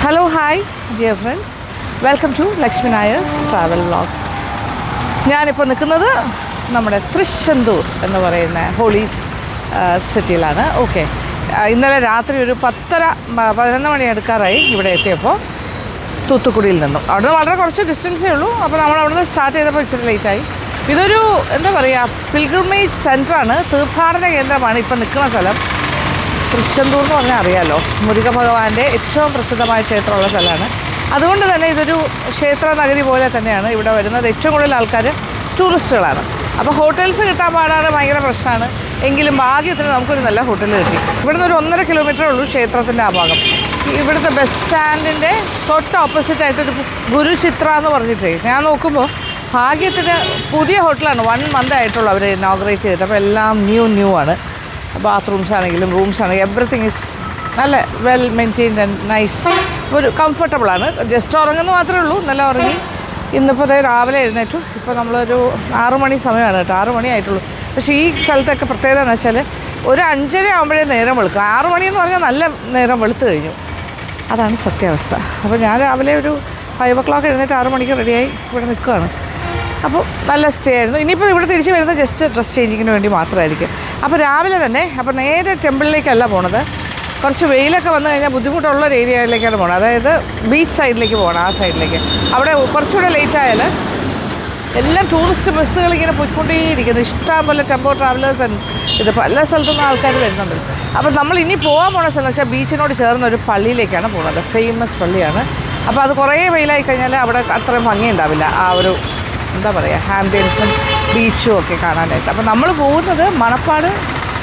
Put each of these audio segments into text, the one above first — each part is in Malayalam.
Hello, hi, dear friends. Welcome to Lakshmi Nayer's Travel Vlogs. ഞാനിപ്പോൾ നിൽക്കുന്നത് നമ്മുടെ തൃശ്ശന്തൂർ എന്ന് പറയുന്ന ഹോളി സിറ്റിയിലാണ്. ഓക്കെ, ഇന്നലെ രാത്രി ഒരു 10:30-11 മണി എടുക്കാറായി ഇവിടെ എത്തിയപ്പോൾ തൂത്തുക്കുടിയിൽ നിന്നും. അവിടുന്ന് വളരെ കുറച്ച് ഡിസ്റ്റൻസേ ഉള്ളൂ. അപ്പോൾ നമ്മൾ അവിടുന്ന് സ്റ്റാർട്ട് ചെയ്തപ്പോൾ ഇച്ചിരി ലേറ്റായി. ഇതൊരു എന്താ പറയുക, പിൽഗ്രിമേജ് സെൻറ്ററാണ്, തീർത്ഥാടന കേന്ദ്രമാണ് ഇപ്പോൾ നിൽക്കുന്ന സ്ഥലം. തൃശ്ശന്തൂർ എന്ന് പറഞ്ഞാൽ അറിയാമല്ലോ, മുരുക ഭഗവാന്റെ ഏറ്റവും പ്രസിദ്ധമായ ക്ഷേത്രമുള്ള സ്ഥലമാണ്. അതുകൊണ്ട് തന്നെ ഇതൊരു ക്ഷേത്ര നഗരി പോലെ തന്നെയാണ്. ഇവിടെ വരുന്നത് ഏറ്റവും കൂടുതൽ ആൾക്കാർ ടൂറിസ്റ്റുകളാണ്. അപ്പോൾ ഹോട്ടൽസ് കിട്ടാൻ പാടാണ്, ഭയങ്കര പ്രശ്നമാണ്. എങ്കിലും ഭാഗ്യത്തിന് നമുക്കൊരു നല്ല ഹോട്ടൽ കിട്ടി. ഇവിടുന്ന് ഒരു 1.5 കിലോമീറ്ററേ ഉള്ളൂ ക്ഷേത്രത്തിൻ്റെ ആ ഭാഗം. ഇവിടുത്തെ ബസ് സ്റ്റാൻഡിൻ്റെ തൊട്ട് ഓപ്പോസിറ്റായിട്ടൊരു ഗുരുചിത്ര എന്ന് പറഞ്ഞിട്ടേ, ഞാൻ നോക്കുമ്പോൾ ഭാഗ്യത്തിന് പുതിയ ഹോട്ടലാണ്, 1 മന്ത് ആയിട്ടുള്ളൂ അവർ ഇനോഗ്രേറ്റ് ചെയ്തിട്ട്. അപ്പോൾ എല്ലാം ന്യൂ ആണ്. ബാത്റൂംസ് ആണെങ്കിലും റൂംസ് ആണെങ്കിലും എവറിത്തിങ് ഈസ് നല്ല വെൽ മെയിൻറ്റെയിൻഡ് ആൻഡ് നൈസ്. ഒരു കംഫർട്ടബിളാണ്. ജസ്റ്റ് ഉറങ്ങുന്നു മാത്രമേ ഉള്ളൂ. നല്ല ഉറങ്ങി. ഇന്നിപ്പോൾ രാവിലെ എഴുന്നേറ്റു. ഇപ്പോൾ നമ്മളൊരു 6 മണി സമയമാണ് കേട്ടോ, 6 മണി ആയിട്ടുള്ളൂ. പക്ഷേ ഈ സ്ഥലത്തൊക്കെ പ്രത്യേകത എന്ന് വെച്ചാൽ ഒരു 5:30 ആകുമ്പോഴേ നേരം വെളുക്കും. 6 മണിയെന്ന് പറഞ്ഞാൽ നല്ല നേരം വെളുത്ത് കഴിഞ്ഞു. അതാണ് സത്യാവസ്ഥ. അപ്പോൾ ഞാൻ രാവിലെ ഒരു 5 o'clock എഴുന്നേറ്റ് 6 മണിക്ക് റെഡിയായി ഇവിടെ നിൽക്കുകയാണ്. അപ്പോൾ നല്ല സ്റ്റേ ആയിരുന്നു. ഇനിയിപ്പോൾ ഇവിടെ തിരിച്ച് വരുന്നത് ജസ്റ്റ് ഡ്രസ് ചേഞ്ചിങ്ങിന് വേണ്ടി മാത്രമായിരിക്കും. അപ്പോൾ രാവിലെ തന്നെ അപ്പോൾ നേരെ ടെമ്പിളിലേക്കല്ല പോണത്. കുറച്ച് വെയിലൊക്കെ വന്നു കഴിഞ്ഞാൽ ബുദ്ധിമുട്ടുള്ളൊരു ഏരിയയിലേക്കാണ് പോകണം. അതായത് ബീച്ച് സൈഡിലേക്ക് പോകണം, ആ സൈഡിലേക്ക്. അവിടെ കുറച്ചുകൂടെ ലേറ്റ് ആയാൽ എല്ലാം ടൂറിസ്റ്റ് ബസ്സുകൾ ഇങ്ങനെ പോയിക്കൊണ്ടേയിരിക്കുന്നു. ഇഷ്ടം പോലെ ടെമ്പോ ട്രാവലേഴ്സ് ആൻഡ് ഇത് പല സ്ഥലത്തുനിന്ന് ആൾക്കാർ വരുന്നുണ്ട്. അപ്പോൾ നമ്മൾ ഇനി പോകാൻ പോകുന്ന സ്ഥലം വെച്ചാൽ ബീച്ചിനോട് ചേർന്ന ഒരു പള്ളിയിലേക്കാണ് പോകുന്നത്. ഫേമസ് പള്ളിയാണ്. അപ്പോൾ അത് കുറേ വെയിലായി കഴിഞ്ഞാൽ അവിടെ അത്രയും ഭംഗി ഉണ്ടാവില്ല. ആ ഒരു എന്താ പറയുക, ആംബിയൻസും ബീച്ചും ഒക്കെ കാണാനായിട്ട്. അപ്പോൾ നമ്മൾ പോകുന്നത് മണപ്പാട്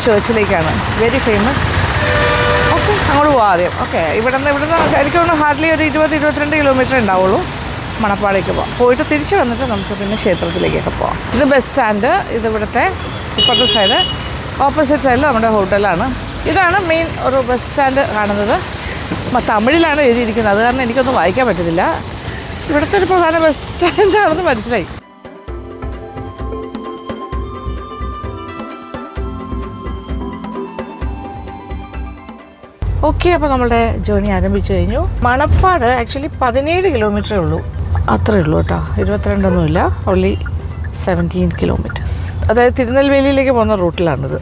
ചേർച്ചിലേക്കാണ്, വെരി ഫേമസ്. ഓക്കെ, അങ്ങോട്ട് പോകാം ആദ്യം. ഓക്കെ, ഇവിടുന്ന് എനിക്ക് തോന്നുന്നു ഹാർഡ്ലി ഒരു 20-22 കിലോമീറ്റർ ഉണ്ടാവുള്ളൂ മണപ്പാടേക്ക് പോകാം. പോയിട്ട് തിരിച്ച് വന്നിട്ട് നമുക്ക് പിന്നെ ക്ഷേത്രത്തിലേക്കൊക്കെ പോകാം. ഇത് ബസ് സ്റ്റാൻഡ്, ഇത് ഇവിടുത്തെ ഇപ്പുറത്തെ സൈഡ്, ഓപ്പോസിറ്റ് സൈഡിൽ നമ്മുടെ ഹോട്ടലാണ്. ഇതാണ് മെയിൻ ഒരു ബസ് സ്റ്റാൻഡ് കാണുന്നത്. തമിഴിലാണ് എഴുതിയിരിക്കുന്നത്, അത് കാരണം എനിക്കൊന്നും വായിക്കാൻ പറ്റുന്നില്ല. ഇവിടുത്തെ ഒരു പ്രധാന ബസ് സ്റ്റാൻഡാണെന്ന് മനസ്സിലായി. ഓക്കെ, അപ്പോൾ നമ്മളുടെ ജേർണി ആരംഭിച്ചു കഴിഞ്ഞു. മണപ്പാട് ആക്ച്വലി 17 കിലോമീറ്ററേ ഉള്ളൂ, അത്രയേ ഉള്ളൂ കേട്ടോ, 22ഒന്നുമില്ല. Only 17 kilometres. അതായത് തിരുനെൽവേലിയിലേക്ക് പോകുന്ന റൂട്ടിലാണിത്.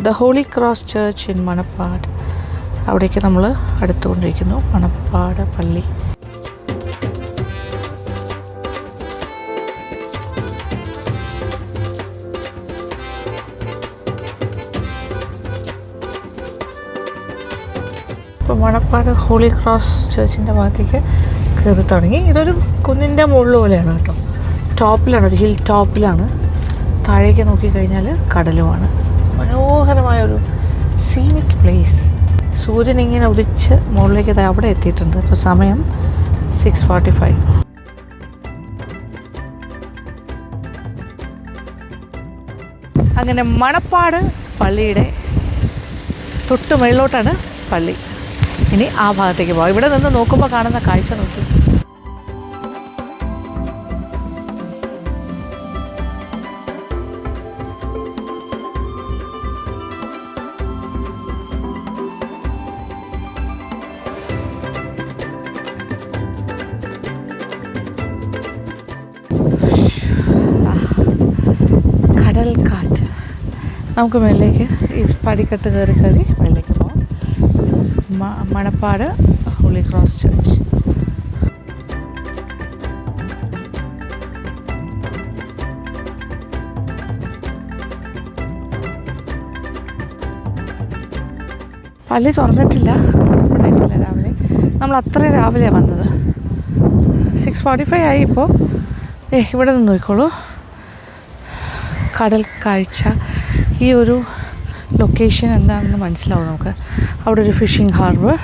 The holy cross church in Manapad, അവിടേക്ക് നമ്മൾ അടുത്തുകൊണ്ടിരിക്കുന്നു. മണപ്പാട് പള്ളി. ഇപ്പോൾ മണപ്പാട് ഹോളി ക്രോസ് ചർച്ചിൻ്റെ ഭാഗത്തേക്ക് കയറി തുടങ്ങി. ഇതൊരു കുന്നിൻ്റെ മുകളിൽ പോലെയാണ് കേട്ടോ, ടോപ്പിലാണ്, ഒരു ഹിൽ ടോപ്പിലാണ്. താഴേക്ക് നോക്കിക്കഴിഞ്ഞാൽ കടലുമാണ്. മനോഹരമായൊരു സീനിക് പ്ലേസ്. സൂര്യൻ ഇങ്ങനെ ഉദിച്ച് മുകളിലേക്ക് അവിടെ എത്തിയിട്ടുണ്ട്. ഇപ്പോൾ സമയം 6:45. അങ്ങനെ മണപ്പാട് പള്ളിയുടെ തൊട്ട് മുകളിലോട്ടാണ് പള്ളി. ഇനി ആ ഭാഗത്തേക്ക് പോകാം. ഇവിടെ നിന്ന് നോക്കുമ്പോൾ കാണുന്ന കാഴ്ച നോക്കി. കടൽ കാറ്റ്. നമുക്ക് മേളിലേക്ക് ഈ പടിക്കെട്ട് കയറി മേളിലേക്ക് പോകാം. Manappad holy cross church. പള്ളി തുറന്നിട്ടില്ല രാവിലെ. നമ്മൾ അത്രയും രാവിലെയാണ് വന്നത്. 6:45 ആയി. ഇപ്പോൾ ഇവിടെ നിന്ന് നോക്കിക്കോളൂ, കടൽ കാഴ്ച. ഈ ഒരു ലൊക്കേഷൻ എന്താണെന്ന് മനസ്സിലാവും നമുക്ക്. അവിടെ ഒരു ഫിഷിംഗ് ഹാർബർ.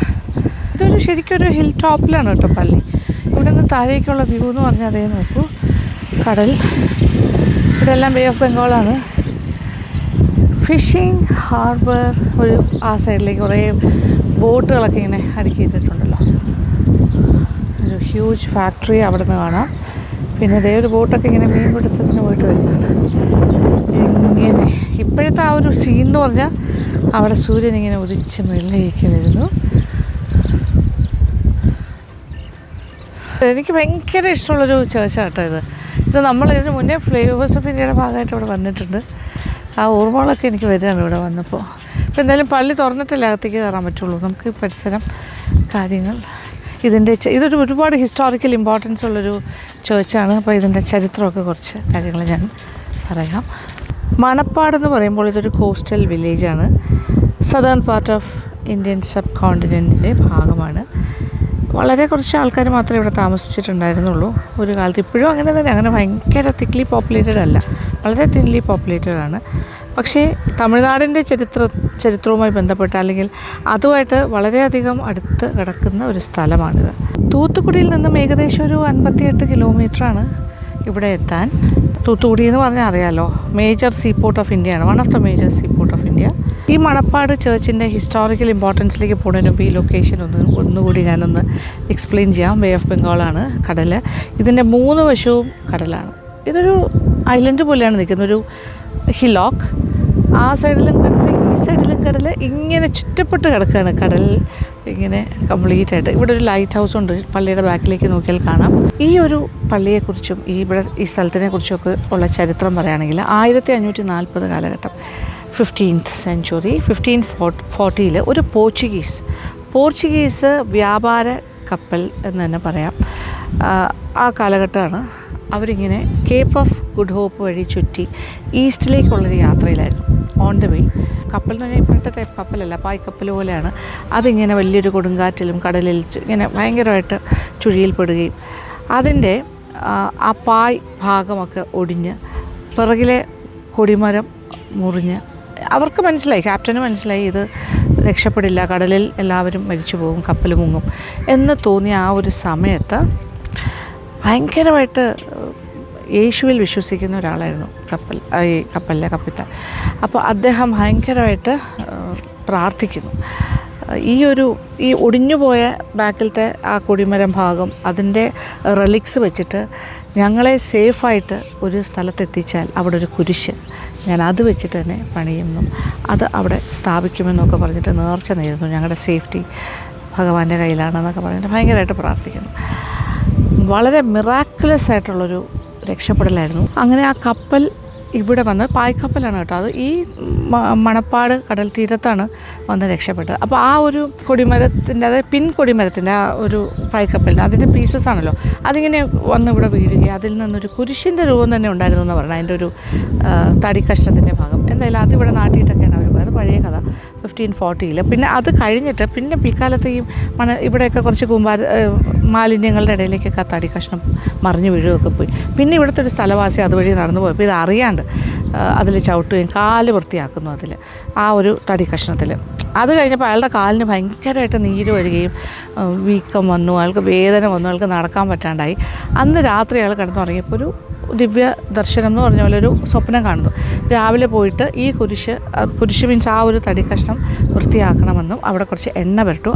ഇതൊരു ശരിക്കൊരു ഹിൽ ടോപ്പിലാണ് കേട്ടോ പള്ളി. ഇവിടെ നിന്ന് താഴേക്കുള്ള വ്യൂ എന്ന് പറഞ്ഞാൽ അതേ നോക്കൂ, കടൽ. ഇവിടെ എല്ലാം ബേ ഓഫ് ബംഗാളാണ്. ഫിഷിംഗ് ഹാർബർ ഒരു ആ സൈഡിലേക്ക് കുറേ ബോട്ടുകളൊക്കെ ഇങ്ങനെ അടുക്കിയിട്ടിട്ടുണ്ടല്ലോ. ഒരു ഹ്യൂജ് ഫാക്ടറി അവിടെ നിന്ന് കാണാം. പിന്നെ ഇതേ ഒരു ബോട്ടൊക്കെ ഇങ്ങനെ മീൻപിടുത്തത്തിന് പോയിട്ട് വരുന്നുണ്ട്. ഇങ്ങനെ ഇപ്പോഴത്തെ ആ ഒരു സീൻ എന്ന് പറഞ്ഞാൽ അവിടെ സൂര്യൻ ഇങ്ങനെ ഉദിച്ച് വെള്ളയിലേക്ക് വരുന്നു. എനിക്ക് ഭയങ്കര ഇഷ്ടമുള്ളൊരു ചേർച്ചാണ് കേട്ടോ ഇത്. നമ്മൾ ഇതിന് മുന്നേ ഫ്ലേവേഴ്സ് ഓഫ് ഇന്ത്യയുടെ ഭാഗമായിട്ട് ഇവിടെ വന്നിട്ടുണ്ട്. ആ ഓർമ്മകളൊക്കെ എനിക്ക് വരികയാണ് ഇവിടെ വന്നപ്പോൾ. ഇപ്പോൾ എന്തായാലും പള്ളി തുറന്നിട്ടല്ലേ അകത്തേക്ക് കയറാൻ പറ്റുള്ളൂ. നമുക്ക് പരിസരം കാര്യങ്ങൾ ഇതൊരു ഒരുപാട് ഹിസ്റ്റോറിക്കൽ ഇമ്പോർട്ടൻസ് ഉള്ളൊരു ചേർച്ചാണ്. അപ്പോൾ ഇതിൻ്റെ ചരിത്രമൊക്കെ കുറച്ച് കാര്യങ്ങൾ ഞാൻ പറയാം. മണപ്പാടെന്ന് പറയുമ്പോൾ ഇതൊരു കോസ്റ്റൽ വില്ലേജാണ്. സദേൺ പാർട്ട് ഓഫ് ഇന്ത്യൻ സബ് കോണ്ടിനെൻറ്റിൻ്റെ ഭാഗമാണ്. വളരെ കുറച്ച് ആൾക്കാർ മാത്രമേ ഇവിടെ താമസിച്ചിട്ടുണ്ടായിരുന്നുള്ളൂ ഒരു കാലത്ത്. ഇപ്പോഴും അങ്ങനെ തന്നെ, അങ്ങനെ ഭയങ്കര തിക്ലി പോപ്പുലേറ്റഡ് അല്ല, വളരെ തിൻലി പോപ്പുലേറ്റഡ് ആണ്. പക്ഷേ തമിഴ്നാടിൻ്റെ ചരിത്രവുമായി ബന്ധപ്പെട്ട അല്ലെങ്കിൽ അതുമായിട്ട് വളരെയധികം അടുത്ത് കിടക്കുന്ന ഒരു സ്ഥലമാണിത്. തൂത്തുക്കുടിയിൽ നിന്നും ഏകദേശം ഒരു 58 കിലോമീറ്ററാണ് ഇവിടെ എത്താൻ. തൂത്തുക്കുടി എന്ന് പറഞ്ഞാൽ അറിയാമല്ലോ, മേജർ സീപോർട്ട് ഓഫ് ഇന്ത്യയാണ്, one of the major seaport of India. ഈ മണപ്പാട് ചേർച്ചിൻ്റെ ഹിസ്റ്റോറിക്കൽ ഇമ്പോർട്ടൻസിലേക്ക് പോകുന്നതിന് മുമ്പ് ഈ ലൊക്കേഷൻ ഒന്നുകൂടി ഞാനൊന്ന് എക്സ്പ്ലെയിൻ ചെയ്യാം. ബേ ഓഫ് ബംഗാളാണ് കടൽ. ഇതിൻ്റെ 3 വശവും കടലാണ്. ഇതൊരു ഐലൻഡ് പോലെയാണ് നിൽക്കുന്നത്, ഒരു ഹിലോക്ക്. ആ സൈഡിലും കടൽ, ഈ സൈഡിലും കടൽ, ഇങ്ങനെ ചുറ്റപ്പെട്ട് കിടക്കുകയാണ് കടൽ ഇങ്ങനെ കംപ്ലീറ്റ് ആയിട്ട്. ഇവിടെ ഒരു ലൈറ്റ് ഹൗസ് ഉണ്ട്, പള്ളിയുടെ ബാക്കിലേക്ക് നോക്കിയാൽ കാണാം. ഈ ഒരു പള്ളിയെക്കുറിച്ചും ഈ സ്ഥലത്തിനെ കുറിച്ചൊക്കെ ഉള്ള ചരിത്രം പറയുകയാണെങ്കിൽ 1540 കാലഘട്ടം, 15th century, 1540 ഒരു പോർച്ചുഗീസ് വ്യാപാര കപ്പൽ എന്ന് തന്നെ പറയാം. ആ കാലഘട്ടമാണ്. അവരിങ്ങനെ കേപ്പ് ഓഫ് ഗുഡ് ഹോപ്പ് വഴി ചുറ്റി ഈസ്റ്റിലേക്കുള്ളൊരു യാത്രയിലായിരുന്നു. ഓൺ ദ വേ കപ്പൽ എന്ന് പറഞ്ഞാൽ ഇപ്പോഴത്തെ ടൈപ്പ് കപ്പലല്ല, പായ്ക്കപ്പൽ പോലെയാണ്. അതിങ്ങനെ വലിയൊരു കൊടുങ്കാറ്റിലും കടലിൽ ഇങ്ങനെ ഭയങ്കരമായിട്ട് ചുഴിയിൽപ്പെടുകയും അതിൻ്റെ ആ പായ് ഭാഗമൊക്കെ ഒടിഞ്ഞ് പിറകിലെ കൊടിമരം മുറിഞ്ഞ് അവർക്ക് മനസ്സിലായി, ക്യാപ്റ്റന് മനസ്സിലായി ഇത് രക്ഷപ്പെടില്ല, കടലിൽ എല്ലാവരും മരിച്ചു പോകും, കപ്പൽ മുങ്ങും എന്ന് തോന്നിയ ആ ഒരു സമയത്ത് ഭയങ്കരമായിട്ട് യേശുവിൽ വിശ്വസിക്കുന്ന ഒരാളായിരുന്നു ഈ കപ്പലിലെ കപ്പിത്താൻ. അപ്പോൾ അദ്ദേഹം ഭയങ്കരമായിട്ട് പ്രാർത്ഥിക്കുന്നു. ഈ ഒടിഞ്ഞുപോയ ബാക്കിലത്തെ ആ കൊടിമരം ഭാഗം അതിൻ്റെ റെലിക്സ് വെച്ചിട്ട് ഞങ്ങളെ സേഫായിട്ട് ഒരു സ്ഥലത്തെത്തിച്ചാൽ അവിടെ ഒരു കുരിശ് ഞാൻ അത് വെച്ചിട്ട് തന്നെ പണിയുന്നു, അത് അവിടെ സ്ഥാപിക്കുമെന്നൊക്കെ പറഞ്ഞിട്ട് നേർച്ച നേരുന്നു. ഞങ്ങളുടെ സേഫ്റ്റി ഭഗവാന്റെ കയ്യിലാണെന്നൊക്കെ പറഞ്ഞിട്ട് ഭയങ്കരമായിട്ട് പ്രാർത്ഥിക്കുന്നു. വളരെ മിറാക്കുലസ് ആയിട്ടുള്ളൊരു രക്ഷപ്പെടലായിരുന്നു. അങ്ങനെ ആ കപ്പൽ ഇവിടെ വന്ന് പായ്ക്കപ്പലാണ് കേട്ടോ, അത് ഈ മണപ്പാട് കടൽ തീരത്താണ് വന്ന് രക്ഷപ്പെട്ടത്. അപ്പോൾ ആ ഒരു കൊടിമരത്തിൻ്റെ, അതായത് പിൻ കൊടിമരത്തിൻ്റെ ആ ഒരു പായ്ക്കപ്പലിൻ്റെ അതിൻ്റെ പീസസ് ആണല്ലോ, അതിങ്ങനെ വന്ന് ഇവിടെ വീഴുകയും അതിൽ നിന്നൊരു കുരിശിൻ്റെ രൂപം തന്നെ ഉണ്ടായിരുന്നു എന്ന് പറഞ്ഞാൽ അതിൻ്റെ ഒരു തടി കഷ്ണത്തിൻ്റെ ഭാഗം. എന്തായാലും അതിവിടെ നാട്ടിയിട്ടൊക്കെയാണ് അവർ പോയത്, പഴയ കഥ 1540. പിന്നെ അത് കഴിഞ്ഞിട്ട് പിന്നെ പിൽക്കാലത്ത് ഈ ഇവിടെയൊക്കെ കുറച്ച് മാലിന്യങ്ങളുടെ ഇടയിലേക്കൊക്കെ ആ തടി കഷ്ണം മറിഞ്ഞു വീഴുകയൊക്കെ പോയി. പിന്നെ ഇവിടുത്തെ ഒരു സ്ഥലവാസി അതുവഴി നടന്നു പോയപ്പോൾ ഇത് അറിയാണ്ട് അതിൽ ചവിട്ടുകയും കാല് വൃത്തിയാക്കുന്നു അതിൽ ആ ഒരു തടി കഷ്ണത്തിൽ. അത് കഴിഞ്ഞപ്പോൾ അയാളുടെ കാലിന് ഭയങ്കരമായിട്ട് നീര് വരികയും വീക്കം വന്നു, അയാൾക്ക് വേദന വന്നു, അയാൾക്ക് നടക്കാൻ പറ്റാണ്ടായി. അന്ന് രാത്രി അയാൾ കിടന്നുറങ്ങിയപ്പോൾ ഒരു ദിവ്യ ദർശനം എന്ന് പറഞ്ഞ പോലെ ഒരു സ്വപ്നം കാണുന്നു. രാവിലെ പോയിട്ട് ഈ കുരിശ് മീൻസ് ആ ഒരു തടി കഷ്ണം വൃത്തിയാക്കണമെന്നും അവിടെ കുറച്ച് എണ്ണ പുരട്ടു,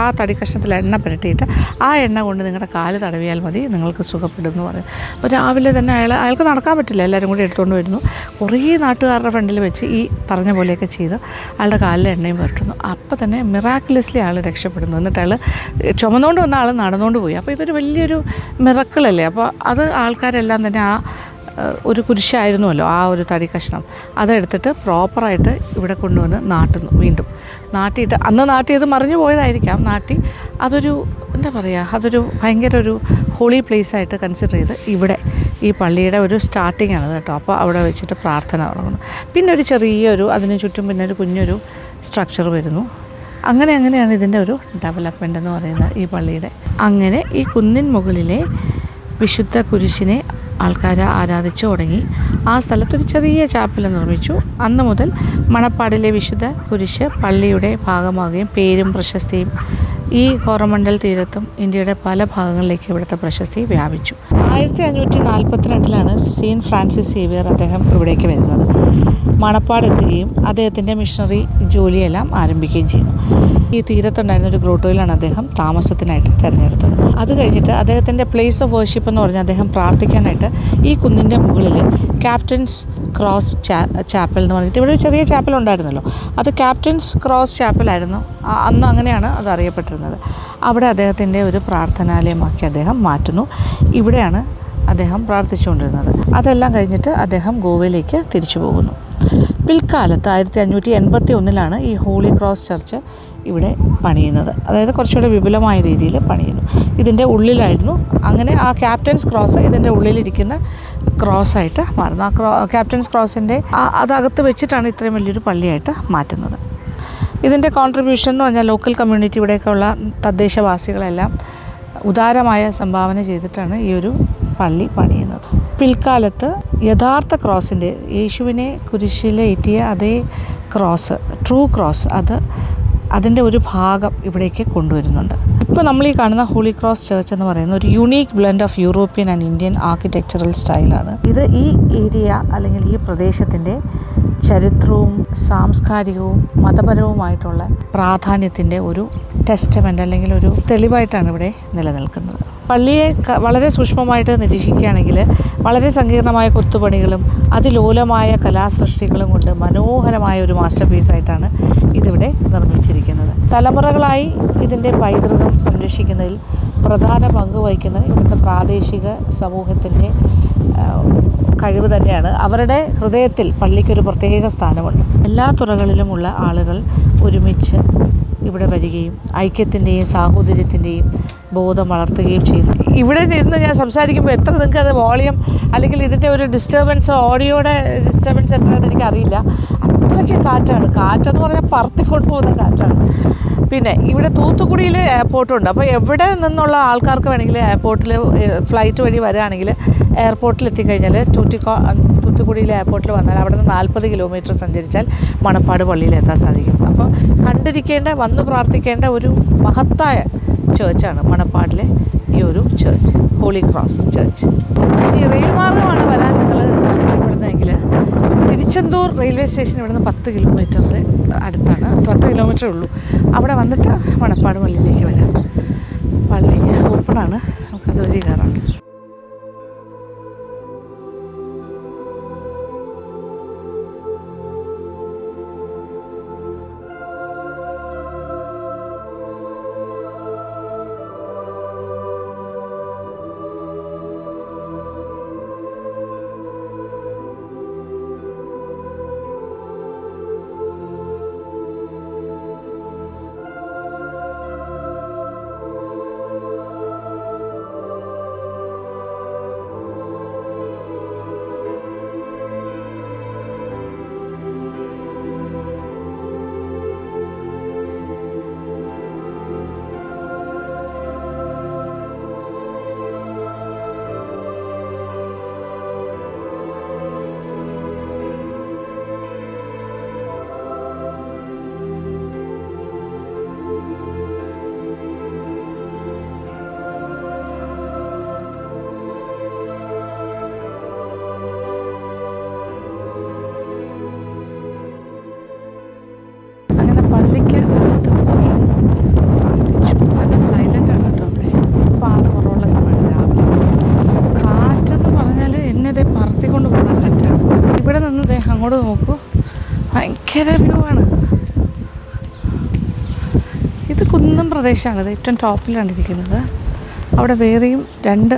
ആ തടി കഷ്ണത്തിൽ എണ്ണ പുരട്ടിയിട്ട് ആ എണ്ണ കൊണ്ട് നിങ്ങളുടെ കാല് തടവിയാൽ മതി, നിങ്ങൾക്ക് സുഖപ്പെടും എന്ന് പറയും. അപ്പോൾ രാവിലെ തന്നെ അയാൾക്ക് നടക്കാൻ പറ്റില്ല, എല്ലാവരും കൂടി എടുത്തുകൊണ്ട് വരുന്നു. കുറേ നാട്ടുകാരുടെ ഫ്രണ്ടിൽ വെച്ച് ഈ പറഞ്ഞ പോലെയൊക്കെ ചെയ്ത് അയാളുടെ കാലിൽ എണ്ണയും പുരട്ടുന്നു. അപ്പോൾ തന്നെ മിറാക്കുലസ്ലി ആൾ രക്ഷപ്പെടുന്നു. എന്നിട്ട് അയാൾ ചുമന്നുകൊണ്ട് വന്ന ആൾ നടന്നുകൊണ്ട് പോയി. അപ്പോൾ ഇതൊരു വലിയൊരു മിറക്കിളല്ലേ. അപ്പോൾ അത് ആൾക്കാരെല്ലാം തന്നെ ആ ഒരു കുരിശായിരുന്നുവല്ലോ ആ ഒരു തടി കഷ്ണം, അതെടുത്തിട്ട് പ്രോപ്പറായിട്ട് ഇവിടെ കൊണ്ടുവന്ന് നാട്ടുന്നു. വീണ്ടും നാട്ടിയിട്ട് അന്ന് നാട്ടിയത് മറിഞ്ഞു പോയതായിരിക്കാം, നാട്ടി അതൊരു എന്താ പറയുക, അതൊരു ഭയങ്കര ഒരു ഹോളി പ്ലേസായിട്ട് കൺസിഡർ ചെയ്ത് ഇവിടെ ഈ പള്ളിയുടെ ഒരു സ്റ്റാർട്ടിംഗ് ആണ് കേട്ടോ. അപ്പോൾ അവിടെ വെച്ചിട്ട് പ്രാർത്ഥന തുടങ്ങുന്നു. പിന്നെ ഒരു ചെറിയൊരു അതിന് ചുറ്റും പിന്നെ ഒരു കുഞ്ഞൊരു സ്ട്രക്ചർ വരുന്നു. അങ്ങനെയാണ് ഇതിൻ്റെ ഒരു ഡെവലപ്മെൻ്റ് എന്ന് പറയുന്നത് ഈ പള്ളിയുടെ. അങ്ങനെ ഈ കുന്നിൻ മുകളിലെ വിശുദ്ധ കുരിശിനെ ആൾക്കാർ ആരാധിച്ചു തുടങ്ങി. ആ സ്ഥലത്തൊരു ചെറിയ ചാപ്പൽ നിർമ്മിച്ചു. അന്ന് മുതൽ മണപ്പാടിലെ വിശുദ്ധ കുരിശ് പള്ളിയുടെ ഭാഗമാകുകയും പേരും പ്രശസ്തിയും ഈ കോറമണ്ടൽ തീരത്തും ഇന്ത്യയുടെ പല ഭാഗങ്ങളിലേക്ക് ഇവിടുത്തെ പ്രശസ്തി വ്യാപിച്ചു. 1542 സെയിൻറ്റ് ഫ്രാൻസിസ് സേവിയർ അദ്ദേഹം ഇവിടേക്ക് വരുന്നത്. മണപ്പാടെത്തുകയും അദ്ദേഹത്തിൻ്റെ മിഷണറി ജോലിയെല്ലാം ആരംഭിക്കുകയും ചെയ്യുന്നു. ഈ തീരത്തുണ്ടായിരുന്ന ഒരു ഗ്രോട്ടോയിലാണ് അദ്ദേഹം താമസത്തിനായിട്ട് തിരഞ്ഞെടുത്തത്. അത് കഴിഞ്ഞിട്ട് അദ്ദേഹത്തിൻ്റെ പ്ലേസ് ഓഫ് വർഷിപ്പ് എന്ന് പറഞ്ഞാൽ അദ്ദേഹം പ്രാർത്ഥിക്കാനായിട്ട് ഈ കുന്നിൻ്റെ മുകളിൽ ക്യാപ്റ്റൻസ് ക്രോസ് ചാപ്പൽ എന്ന് പറഞ്ഞിട്ട് ഇവിടെ ഒരു ചെറിയ ചാപ്പൽ ഉണ്ടായിരുന്നല്ലോ, അത് ക്യാപ്റ്റൻസ് ക്രോസ് ചാപ്പലായിരുന്നു അന്ന്, അങ്ങനെയാണ് അത് അറിയപ്പെട്ടിരുന്നത്. അവിടെ അദ്ദേഹത്തിൻ്റെ ഒരു പ്രാർത്ഥനാലയമാക്കി അദ്ദേഹം മാറ്റുന്നു. ഇവിടെയാണ് അദ്ദേഹം പ്രാർത്ഥിച്ചുകൊണ്ടിരുന്നത്. അതെല്ലാം കഴിഞ്ഞിട്ട് അദ്ദേഹം ഗോവയിലേക്ക് തിരിച്ചു പോകുന്നു. പിൽക്കാലത്ത് 1581 ഈ ഹോളി ക്രോസ് ചർച്ച് ഇവിടെ പണിയുന്നത്, അതായത് കുറച്ചുകൂടെ വിപുലമായ രീതിയിൽ പണിയുന്നു. ഇതിൻ്റെ ഉള്ളിലായിരുന്നു, അങ്ങനെ ആ ക്യാപ്റ്റൻസ് ക്രോസ് ഇതിൻ്റെ ഉള്ളിലിരിക്കുന്ന ക്രോസായിട്ട് മാറുന്നു. ആ ക്യാപ്റ്റൻസ് ക്രോസിൻ്റെ അതകത്ത് വെച്ചിട്ടാണ് ഇത്രയും വലിയൊരു പള്ളിയായിട്ട് മാറ്റുന്നത്. ഇതിൻ്റെ കോൺട്രിബ്യൂഷൻ എന്ന് പറഞ്ഞാൽ ലോക്കൽ കമ്മ്യൂണിറ്റി, ഇവിടെയൊക്കെയുള്ള തദ്ദേശവാസികളെല്ലാം ഉദാരമായ സംഭാവന ചെയ്തിട്ടാണ് ഈ ഒരു പള്ളി പണിയുന്നത്. പിൽക്കാലത്ത് യഥാർത്ഥ ക്രോസിൻ്റെ, യേശുവിനെ കുരിശിലേറ്റിയ അതേ ക്രോസ്, ട്രൂ ക്രോസ്, അതിൻ്റെ ഒരു ഭാഗം ഇവിടേക്ക് കൊണ്ടുവരുന്നുണ്ട്. ഇപ്പോൾ നമ്മൾ ഈ കാണുന്ന ഹോളി ക്രോസ് ചർച്ച് എന്ന് പറയുന്ന ഒരു unique blend of European and Indian architectural സ്റ്റൈലാണ്. ഇത് ഈ ഏരിയ അല്ലെങ്കിൽ ഈ പ്രദേശത്തിൻ്റെ ചരിത്രവും സാംസ്കാരികവും മതപരവുമായിട്ടുള്ള പ്രാധാന്യത്തിൻ്റെ ഒരു ടെസ്റ്റമെൻ്റ് അല്ലെങ്കിൽ ഒരു തെളിവായിട്ടാണ് ഇവിടെ നിലനിൽക്കുന്നത്. പള്ളിയെ വളരെ സൂക്ഷ്മമായിട്ട് നിരീക്ഷിക്കുകയാണെങ്കിൽ വളരെ സങ്കീർണമായ കൊത്തുപണികളും അതിലോലമായ കലാസൃഷ്ടികളും കൊണ്ട് മനോഹരമായ ഒരു മാസ്റ്റർ പീസായിട്ടാണ് ഇതിവിടെ നിർമ്മിച്ചിരിക്കുന്നത്. തലമുറകളായി ഇതിൻ്റെ പൈതൃകം സംരക്ഷിക്കുന്നതിൽ പ്രധാന പങ്ക് വഹിക്കുന്നത് ഇവിടുത്തെ പ്രാദേശിക സമൂഹത്തിൻ്റെ കഴിവ് തന്നെയാണ്. അവരുടെ ഹൃദയത്തിൽ പള്ളിക്കൊരു പ്രത്യേക സ്ഥാനമുണ്ട്. എല്ലാ തുറകളിലുമുള്ള ആളുകൾ ഒരുമിച്ച് ഇവിടെ വരികയും ഐക്യത്തിൻ്റെയും സാഹോദര്യത്തിൻ്റെയും ബോധം വളർത്തുകയും ചെയ്യുന്നു. ഇവിടെ നിന്ന് ഞാൻ സംസാരിക്കുമ്പോൾ എത്ര നിങ്ങൾക്ക് അത് വോളിയം അല്ലെങ്കിൽ ഇതിൻ്റെ ഒരു ഡിസ്റ്റർബൻസ്, ഓഡിയോയുടെ ഡിസ്റ്റർബൻസ് എത്രയെന്ന് എനിക്കറിയില്ല. അത്രയ്ക്ക് കാറ്റെന്ന് പറഞ്ഞാൽ പറത്തിക്കൊണ്ട് പോകുന്ന കാറ്റാണ്. പിന്നെ ഇവിടെ തൂത്തുക്കുടിയിൽ എയർപോർട്ടുണ്ട്. അപ്പോൾ എവിടെ നിന്നുള്ള ആൾക്കാർക്ക് വേണമെങ്കിൽ എയർപോർട്ടിൽ ഫ്ലൈറ്റ് വഴി വരികയാണെങ്കിൽ എയർപോർട്ടിൽ എത്തിക്കഴിഞ്ഞാൽ തൂത്തുക്കുടിയിലെ എയർപോർട്ടിൽ വന്നാൽ അവിടെ നിന്ന് 40 കിലോമീറ്റർ സഞ്ചരിച്ചാൽ മണപ്പാട് പള്ളിയിൽ എത്താൻ സാധിക്കും. അപ്പോൾ വന്ന് പ്രാർത്ഥിക്കേണ്ട ഒരു മഹത്തായ ചേർച്ചാണ് മണപ്പാടിലെ ഈ ഒരു ചേർച്ച്, ഹോളി ക്രോസ് ചേർച്ച്. ഈ റെയിൽ മാർഗമാണ് വരാൻ നിങ്ങൾ താല്പര്യപ്പെടുന്നതെങ്കിൽ തിരുച്ചെന്തൂർ റെയിൽവേ സ്റ്റേഷൻ ഇവിടുന്ന് 10 കിലോമീറ്ററിൻ്റെ അടുത്താണ്, 10 കിലോമീറ്ററേ ഉള്ളൂ. അവിടെ വന്നിട്ട് മണപ്പാട് പള്ളിയിലേക്ക് വരാം. പള്ളി ഓപ്പണാണ്, നമുക്കത് വഴി കയറാം. പള്ളിക്ക് അകത്ത് പോയി പ്രാർത്ഥിച്ചു. നല്ല സൈലൻ്റാണ് കേട്ടോ അവിടെ. ഇപ്പോൾ ആൾ കുറവുള്ള സമയമാണ് രാവിലെ. കാറ്റെന്ന് പറഞ്ഞാൽ എന്നെ പറത്തിക്കൊണ്ട് പോകുന്ന കാറ്റാണ്. ഇവിടെ നിന്ന് അങ്ങോട്ട് നോക്കൂ, ഭയങ്കര വ്യൂ ആണ്. ഇത് കുന്നം പ്രദേശമാണ്, ഇത് ഏറ്റവും ടോപ്പിലാണ് ഇരിക്കുന്നത്. അവിടെ വേറെയും 2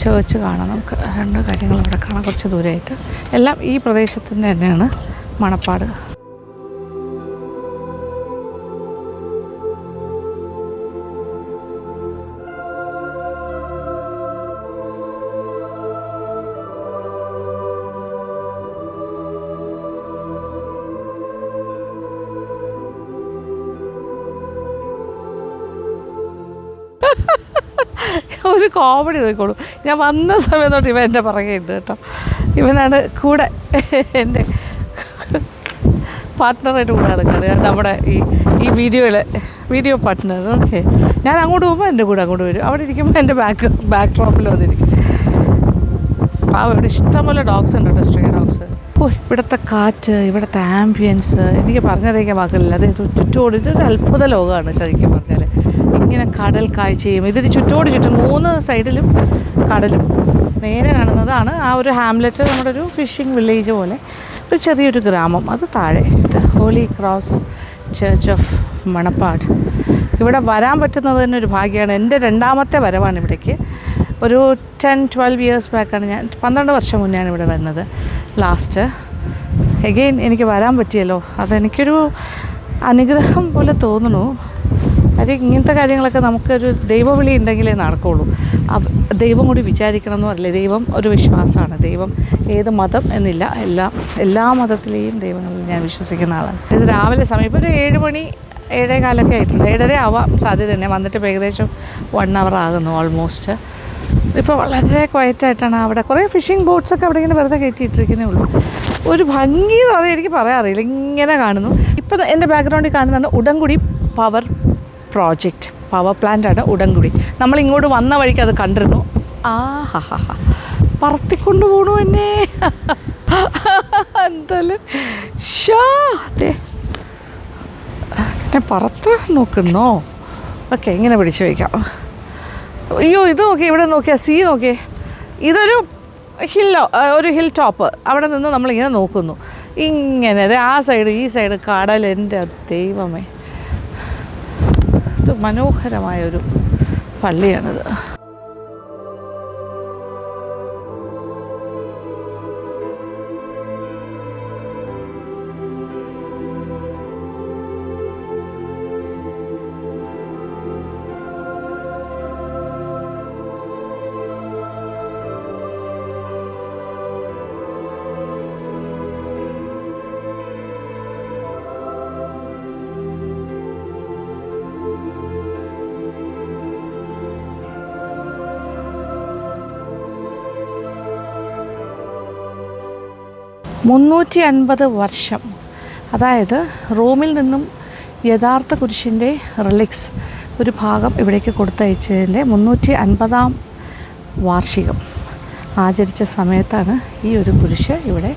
ചേർച്ച് കാണാം. നമുക്ക് 2 കാര്യങ്ങൾ അവിടെ കാണാം കുറച്ച് ദൂരമായിട്ട്. എല്ലാം ഈ പ്രദേശത്തിൻ്റെ തന്നെയാണ് മണപ്പാട്. ഒരു കോമഡി നോക്കിക്കോളൂ. ഞാൻ വന്ന സമയം തൊട്ട് ഇവൻ എൻ്റെ പുറകെ ഉണ്ട് കേട്ടോ. ഇവനാണ് കൂടെ എൻ്റെ പാർട്ട്ണറായിട്ട് കൂടെ നടക്കുന്നത്, നമ്മുടെ ഈ വീഡിയോ പാർട്ട്ണർ. ഓക്കെ, ഞാൻ അങ്ങോട്ട് പോകുമ്പോൾ എൻ്റെ കൂടെ അങ്ങോട്ട് വരും, അവിടെ ഇരിക്കുമ്പോൾ എൻ്റെ ബാക്ക് ഡ്രോപ്പിൽ വന്നിരിക്കും. ഇവിടെ ഇഷ്ടംപോലെ ഡോഗ്സ് ഉണ്ട് കേട്ടോ, സ്ട്രേ ഡോഗ്സ്. ഇവിടുത്തെ കാറ്റ്, ഇവിടുത്തെ ആംബിയൻസ് എനിക്ക് പറഞ്ഞറിയിക്കാൻ വാക്കില്ല. അത് ചുറ്റോട് ഇതൊരു അത്ഭുത ലോകമാണ് ശരിക്കും പറഞ്ഞാൽ. ഇങ്ങനെ കടൽ കാഴ്ചയും ഇതിന് ചുറ്റോട് ചുറ്റും 3 സൈഡിലും കടലും. നേരെ കാണുന്നതാണ് ആ ഒരു ഹാംലെറ്റ്, നമ്മുടെ ഒരു ഫിഷിംഗ് വില്ലേജ് പോലെ ഒരു ചെറിയൊരു ഗ്രാമം. അത് താഴെ holy cross church of Manappad. ഇവിടെ വരാൻ പറ്റുന്നത് തന്നെ ഒരു ഭാഗ്യമാണ്. എൻ്റെ 2ാമത്തെ വരവാണ് ഇവിടേക്ക്. ഒരു 10-12 ഇയേഴ്സ് ബാക്കാണ് ഞാൻ, 12 വർഷം മുന്നെയാണ് ഇവിടെ വരുന്നത് ലാസ്റ്റ്. എഗെയിൻ എനിക്ക് വരാൻ പറ്റിയല്ലോ, അതെനിക്കൊരു അനുഗ്രഹം പോലെ തോന്നുന്നു. അത് ഇങ്ങനത്തെ കാര്യങ്ങളൊക്കെ നമുക്കൊരു ദൈവവിളി ഉണ്ടെങ്കിലേ നടക്കുകയുള്ളൂ. ദൈവം കൂടി വിചാരിക്കണം എന്ന് പറയില്ലേ, ദൈവം ഒരു വിശ്വാസമാണ്. ദൈവം ഏത് മതം എന്നില്ല, എല്ലാ മതത്തിലെയും ദൈവങ്ങളിൽ ഞാൻ വിശ്വസിക്കുന്ന ആളാണ്. ഇത് രാവിലെ സമയം ഇപ്പോൾ ഒരു 7 മണി 7:15 ആയിട്ടുണ്ട്. 7:30 ആവാം സാധ്യത തന്നെ. വന്നിട്ട് ഏകദേശം 1 hour ആകുന്നു ഓൾമോസ്റ്റ്. ഇപ്പോൾ വളരെ ക്വയറ്റായിട്ടാണ്. അവിടെ കുറേ ഫിഷിംഗ് ബോട്ട്സൊക്കെ അവിടെ ഇങ്ങനെ വെറുതെ കയറ്റിയിട്ടിരിക്കുന്നേ ഉള്ളൂ. ഒരു ഭംഗി എന്ന് പറയാൻ എനിക്ക് പറയാറില്ല, ഇങ്ങനെ കാണുന്നു. ഇപ്പം എൻ്റെ ബാക്ക്ഗ്രൗണ്ടിൽ കാണുന്നതാണ് ഉടൻകുടി പവർ പ്രോജക്റ്റ്, പവർ പ്ലാന്റാണ് ഉടൻകുടി. നമ്മളിങ്ങോട്ട് വന്ന വഴിക്ക് അത് കണ്ടിരുന്നു. പറത്തിക്കൊണ്ട് പോകണു എന്നെ എന്തായാലും എന്നെ പറത്ത് നോക്കുന്നോ? ഓക്കെ, ഇങ്ങനെ പിടിച്ചു വയ്ക്കാം. അയ്യോ, ഇത് നോക്കിയേ, ഇവിടെ നോക്കിയാൽ സീ നോക്കിയേ. ഇതൊരു ഹിൽ ടോപ്പ്. അവിടെ നിന്ന് നമ്മളിങ്ങനെ നോക്കുന്നു. ഇങ്ങനെ ആ സൈഡ് ഈ സൈഡ് കടൽ. എൻ്റെ ദൈവമേ, ഇത് മനോഹരമായൊരു പള്ളിയാണിത്. $350 വർഷം, അതായത് റോമിൽ നിന്നും യഥാർത്ഥ കുരിശിൻ്റെ റിലിക്സ് ഒരു ഭാഗം ഇവിടേക്ക് കൊടുത്തയച്ചതിൻ്റെ 350ാം വാർഷികം ആചരിച്ച സമയത്താണ് ഈ ഒരു കുരിശ് ഇവിടെ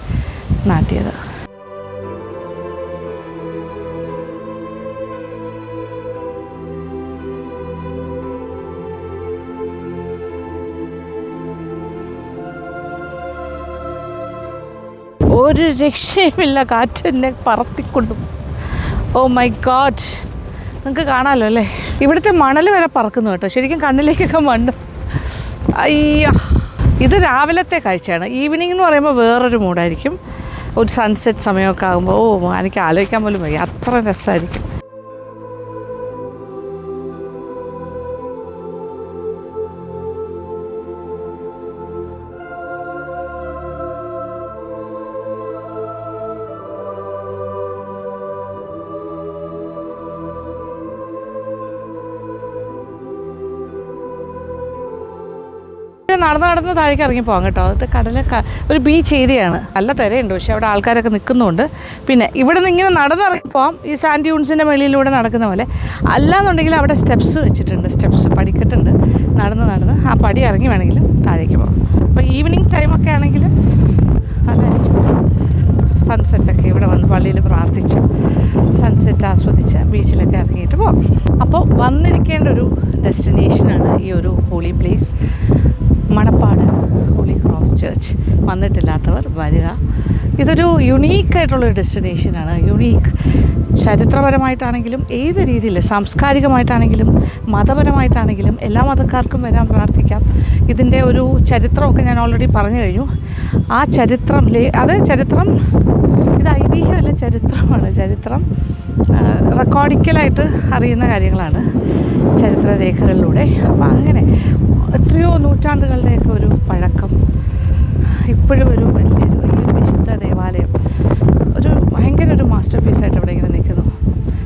നാട്ടിയത്. ഒരു രക്ഷയുമില്ല, കാറ്റ് എന്നെ പറത്തിക്കൊണ്ടു. ഓ മൈ ഗോഡ്, നിങ്ങൾക്ക് കാണാമല്ലോ അല്ലേ? ഇവിടുത്തെ മണൽ വരെ പറക്കുന്നു കേട്ടോ, ശരിക്കും കണ്ണിലേക്കൊക്കെ മണ്ണ്. അയ്യ, ഇത് രാവിലത്തെ കാഴ്ചയാണ്. ഈവനിങ് എന്ന് പറയുമ്പോൾ വേറൊരു മൂഡായിരിക്കും. ഒരു സൺസെറ്റ് സമയമൊക്കെ ആകുമ്പോൾ എനിക്ക് ആലോചിക്കാൻ പോലും വയ്യ, അത്ര രസമായിരിക്കും. നടന്ന് താഴേക്ക് ഇറങ്ങി പോകാം കേട്ടോ. അത് ഒരു ബീച്ച് ഏരിയയാണ്, നല്ല തിരയുണ്ട്, പക്ഷേ അവിടെ ആൾക്കാരൊക്കെ നിൽക്കുന്നുണ്ട്. പിന്നെ ഇവിടെ നിന്ന് ഇങ്ങനെ നടന്നിറങ്ങി പോകാം, ഈ സാൻഡ് ഡ്യൂൺസിൻ്റെ വെളിയിലൂടെ നടക്കുന്ന പോലെ. അല്ലാന്നുണ്ടെങ്കിൽ അവിടെ സ്റ്റെപ്സ് വെച്ചിട്ടുണ്ട്, സ്റ്റെപ്സ് പടിക്കെട്ടുണ്ട്. നടന്ന് ആ പടി ഇറങ്ങി വേണമെങ്കിൽ താഴേക്ക് പോകാം. അപ്പോൾ ഈവനിങ് ടൈമൊക്കെ ആണെങ്കിൽ നല്ലതായിരിക്കും. സൺസെറ്റൊക്കെ ഇവിടെ വന്ന് പള്ളിയിൽ പ്രാർത്ഥിച്ച് സൺസെറ്റ് ആസ്വദിച്ച് ബീച്ചിലൊക്കെ ഇറങ്ങിയിട്ട് പോകാം. അപ്പോൾ വന്നിരിക്കേണ്ട ഒരു ഡെസ്റ്റിനേഷനാണ് ഈ ഒരു holy place, Manapad holy cross church. വന്നിട്ടില്ലാത്തവർ വരിക. ഇതൊരു യുണീക്കായിട്ടുള്ളൊരു ഡെസ്റ്റിനേഷനാണ്. യുണീക്ക് ചരിത്രപരമായിട്ടാണെങ്കിലും ഏത് രീതിയിൽ, സാംസ്കാരികമായിട്ടാണെങ്കിലും മതപരമായിട്ടാണെങ്കിലും എല്ലാ മതക്കാർക്കും വരാൻ പ്രാർത്ഥിക്കാം. ഇതിൻ്റെ ഒരു ചരിത്രമൊക്കെ ഞാൻ ഓൾറെഡി പറഞ്ഞു കഴിഞ്ഞു. ആ ചരിത്രം ഇത് ഐതിഹ്യമല്ല, ചരിത്രമാണ്. ചരിത്രം റെക്കോർഡിക്കലായിട്ട് അറിയുന്ന കാര്യങ്ങളാണ് ചരിത്രരേഖകളിലൂടെ. അപ്പോൾ അങ്ങനെ എത്രയോ നൂറ്റാണ്ടുകളുടെയൊക്കെ ഒരു പഴക്കം, ഇപ്പോഴും ഒരു വലിയൊരു വിശുദ്ധ ദേവാലയം, ഒരു ഭയങ്കര ഒരു മാസ്റ്റർ പീസായിട്ട് അവിടെ ഇങ്ങനെ നിൽക്കുന്നു.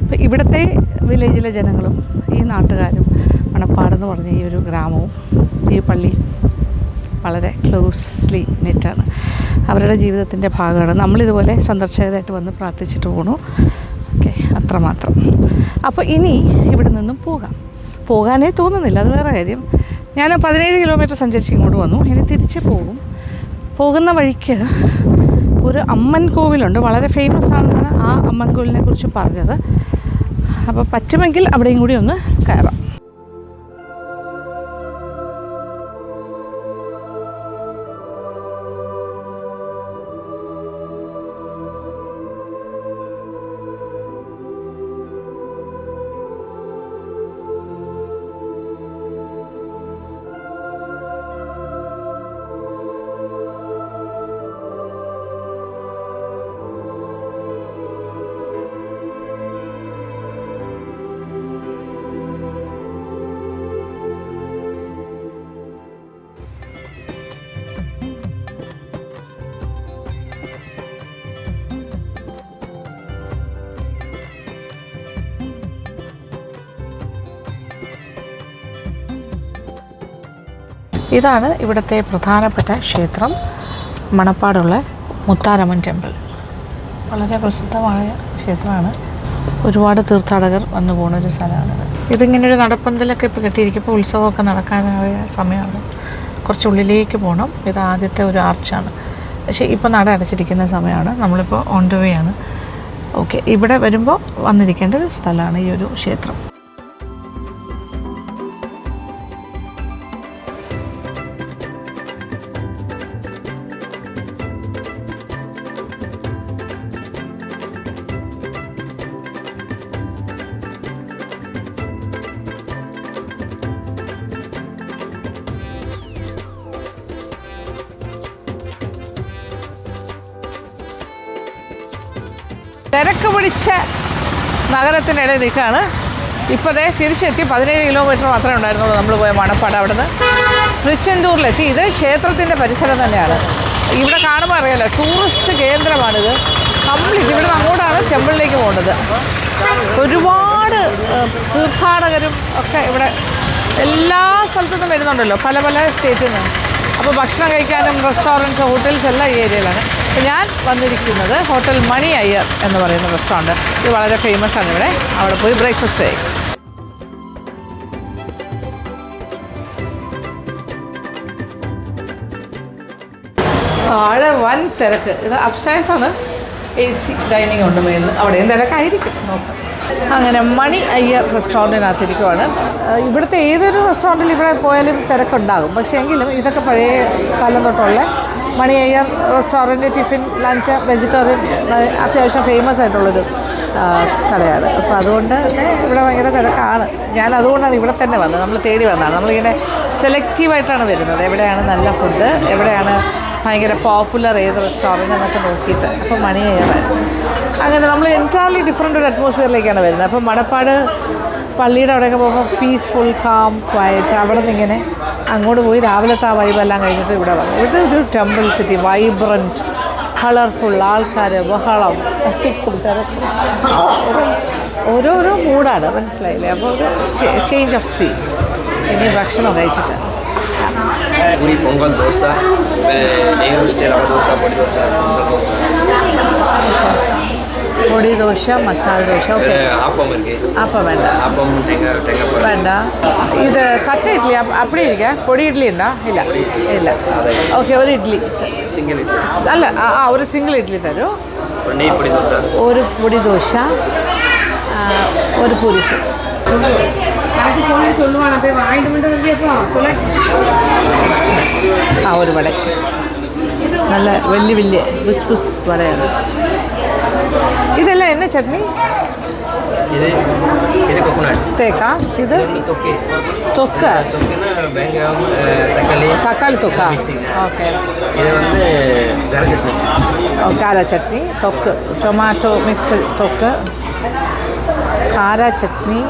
അപ്പോൾ ഇവിടുത്തെ വില്ലേജിലെ ജനങ്ങളും ഈ നാട്ടുകാരും മണപ്പാടെന്ന് പറഞ്ഞ ഈ ഒരു ഗ്രാമവും ഈ പള്ളിയും വളരെ ക്ലോസ്ലി നെറ്റാണ്. അവരുടെ ജീവിതത്തിൻ്റെ ഭാഗമാണ്. നമ്മളിതുപോലെ സന്ദർശകരായിട്ട് വന്ന് പ്രാർത്ഥിച്ചിട്ട് പോകണു. ഓക്കെ, അത്രമാത്രം. അപ്പോൾ ഇനി ഇവിടെ നിന്നും പോകാനേ തോന്നുന്നില്ല, അത് വേറെ കാര്യം. ഞാൻ 17 കിലോമീറ്റർ സഞ്ചരിച്ച് ഇങ്ങോട്ട് വന്നു. ഇനി തിരിച്ച് പോകുന്ന വഴിക്ക് ഒരു അമ്മൻ കോവിലുണ്ട്, വളരെ ഫേമസ് ആണെന്നാണ് ആ അമ്മൻ കോവിലിനെ കുറിച്ച് പറഞ്ഞത്. അപ്പോൾ പറ്റുമെങ്കിൽ അവിടെയും കൂടി ഒന്ന് കയറാം. ഇതാണ് ഇവിടുത്തെ പ്രധാനപ്പെട്ട ക്ഷേത്രം, മണപ്പാടുള്ള മുത്താരമ്മൻ ടെമ്പിൾ. വളരെ പ്രസിദ്ധമായ ക്ഷേത്രമാണ്. ഒരുപാട് തീർത്ഥാടകർ വന്നു പോകുന്നൊരു സ്ഥലമാണിത്. ഇതിങ്ങനൊരു നടപ്പന്തലൊക്കെ ഇപ്പോൾ കെട്ടിയിരിക്കും. ഇപ്പോൾ ഉത്സവമൊക്കെ നടക്കാനായ സമയമാണ്. കുറച്ചുള്ളിലേക്ക് പോകണം. ഇത് ആദ്യത്തെ ഒരു ആർച്ചാണ്. പക്ഷേ ഇപ്പോൾ നട അടച്ചിരിക്കുന്ന സമയമാണ്. നമ്മളിപ്പോൾ ഓൺ ദ വേ ആണ്. ഓക്കെ, ഇവിടെ വരുമ്പോൾ വന്നിരിക്കേണ്ട ഒരു സ്ഥലമാണ് ഈ ഒരു ക്ഷേത്രം. തിരക്ക് പിടിച്ച നഗരത്തിനിടയിൽ നിൽക്കുകയാണ്. ഇപ്പോൾ തിരിച്ചെത്തി. 17 കിലോമീറ്റർ മാത്രമേ ഉണ്ടായിരുന്നുള്ളൂ നമ്മൾ പോയ മണപ്പാട്. അവിടെ നിന്ന് തൃച്ചെന്തൂരിലെത്തി. ഇത് ക്ഷേത്രത്തിൻ്റെ പരിസരം തന്നെയാണ്. ഇവിടെ കാണുമ്പോൾ അറിയാലോ, ടൂറിസ്റ്റ് കേന്ദ്രമാണിത്. കംപ്ലീറ്റ് ഇവിടെ അങ്ങോട്ടാണ് ടെമ്പിളിലേക്ക് പോകുന്നത്. ഒരുപാട് തീർത്ഥാടകരും ഒക്കെ ഇവിടെ എല്ലാ സ്ഥലത്തു നിന്നും വരുന്നുണ്ടല്ലോ, പല സ്റ്റേറ്റിൽ നിന്ന്. അപ്പോൾ ഭക്ഷണം കഴിക്കാനും റെസ്റ്റോറൻറ്റ്സ്, ഹോട്ടൽസ് എല്ലാം ഈ ഏരിയയിലാണ്. ഞാൻ വന്നിരിക്കുന്നത് ഹോട്ടൽ മണി അയ്യർ എന്ന് പറയുന്ന റെസ്റ്റോറൻറ്റ്. ഇത് വളരെ ഫേമസ് ആണ് ഇവിടെ. അവിടെ പോയി ബ്രേക്ക്ഫാസ്റ്റ് കഴിക്കും. താഴെ വൻ തിരക്ക്. ഇത് അപ്സ്റ്റേഴ്സാണ്. AC ഡൈനിങ് ഉണ്ട് മേലിൽ. അവിടെയും തിരക്കായിരിക്കും, നോക്കാം. അങ്ങനെ മണി അയ്യർ റെസ്റ്റോറൻറ്റിനകത്തിരിക്കുവാണ്. ഇവിടുത്തെ ഏതൊരു റെസ്റ്റോറൻറ്റിൽ ഇവിടെ പോയാലും തിരക്കുണ്ടാകും. പക്ഷേ എങ്കിലും ഇതൊക്കെ പഴയ കാലം തൊട്ടുള്ള Mani Iyer restaurant. Tiffin, lunch, vegetarian അത്യാവശ്യം ഫേമസ് ആയിട്ടുള്ളൊരു കടയാണ്. അപ്പോൾ അതുകൊണ്ട് തന്നെ ഇവിടെ ഭയങ്കര തിരക്കാണ്. ഞാൻ അതുകൊണ്ടാണ് ഇവിടെ തന്നെ വന്നത്. നമ്മൾ തേടി വന്നതാണ്. നമ്മളിങ്ങനെ സെലക്റ്റീവായിട്ടാണ് വരുന്നത്. എവിടെയാണ് നല്ല ഫുഡ്, എവിടെയാണ് ഭയങ്കര പോപ്പുലർ ഏത് റെസ്റ്റോറൻറ്റ് എന്നൊക്കെ നോക്കിയിട്ട്. അപ്പോൾ മണി അയ്യറായിരുന്നു. അങ്ങനെ നമ്മൾ എൻറ്റയർലി ഡിഫറെൻ്റ് ഒരു അറ്റ്മോസ്ഫിയറിലേക്കാണ് വരുന്നത്. അപ്പോൾ മണപ്പാട് പള്ളിയുടെ അവിടെയൊക്കെ പോകുമ്പോൾ പീസ്ഫുൾ, കാം, ക്വയറ്റ്. അവിടെ നിന്ന് ഇങ്ങനെ അങ്ങോട്ട് പോയി രാവിലത്തെ ആ വൈബെല്ലാം കഴിഞ്ഞിട്ട് ഇവിടെ വന്നു. ഇവിടെ ഒരു ടെമ്പിൾ സിറ്റി, വൈബ്രൻറ്റ്, കളർഫുൾ, ആൾക്കാർ, ബഹളം, തിക്കും തിരക്കും, ഓരോരോ മൂഡാണ്, മനസ്സിലായില്ലേ? അപ്പോൾ ഒരു ചേഞ്ച് ഓഫ് സീൻ. ഇനി ഭക്ഷണം കഴിച്ചിട്ട് पूरी पोंगल डोसा, नेई रोस्टेड रवा डोसा, बड़ी डोसा, मसाला डोसा, പൊടി ദോശ, മസാല ദോശ. ഓക്കെ, അപ്പം വേണ്ട, അപ്പം വേണ്ട. ഇത് കട്ട ഇഡ്ഡലി അപ്പടി ഇരിക്കുക. പൊടി ഇഡ്ഡലി ഉണ്ടോ? ഇല്ല. ഓക്കെ, ഒരു ഇഡ്ഡലി അല്ല, ഒരു സിംഗിൾ ഇഡ്ഡലി തരൂ. ഒരു പൊടി ദോശ, ഒരു പൂരി സെറ്റ്. ഒരു വട, നല്ല വലിയ ബുസ് വടയാണ്. ഇതെല്ലാം എന്നാ ചട്നി? തേക്ക, ഇത് തൊക്ക, തക്കാളി തൊക്ക. ഓക്കെ, കാര ചട്നി, തൊക്ക്, ടൊമാറ്റോ മിക്സ്ഡ് തൊക്ക്, കാര ചട്നി,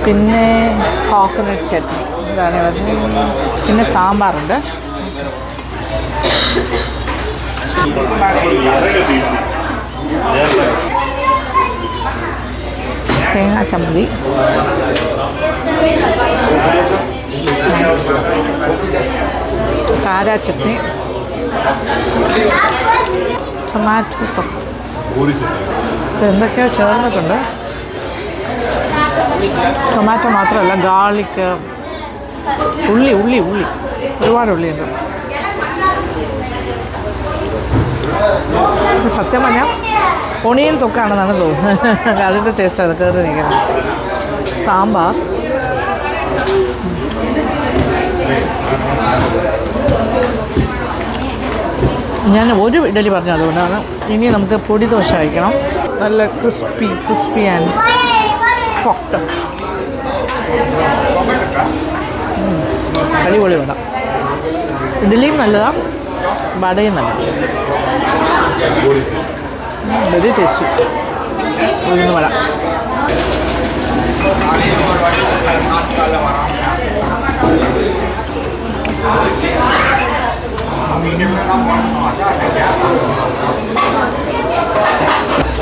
പിന്നെ കോക്കനട്ട് ചട്നി. ഇതാണ് പറഞ്ഞത്. പിന്നെ സാമ്പാറുണ്ട്. തേങ്ങാ ചമ്മന്തി, കാര ചട്നി, ടൊമാറ്റോ എന്തൊക്കെയോ ചേർന്നിട്ടുണ്ട്. ടൊമാറ്റോ മാത്രമല്ല, ഗാർലിക്ക്, ഉള്ളി ഒരുപാട് ഉള്ളിയുണ്ട്. സത്യം പറഞ്ഞാൽ ഒണിയൻ തൊക്കാണെന്നാണ് തോന്നുന്നത്. അതിൻ്റെ ടേസ്റ്റ് അത് കയറി നിൽക്കണം. സാമ്പാർ, ഞാൻ ഒരു ഇഡലി പറഞ്ഞു, അതുകൊണ്ടാണ്. ഇനി നമുക്ക് പൊടി ദോശ കഴിക്കണം. നല്ല ക്രിസ്പി ആൻഡ് സോഫ്റ്റ്. അടിപൊളി വട. ഇഡലിയും നല്ലതാണ്, വടയും നല്ലതാണ്. വെരി ടേസ്റ്റി ഉഴുന്ന് വട.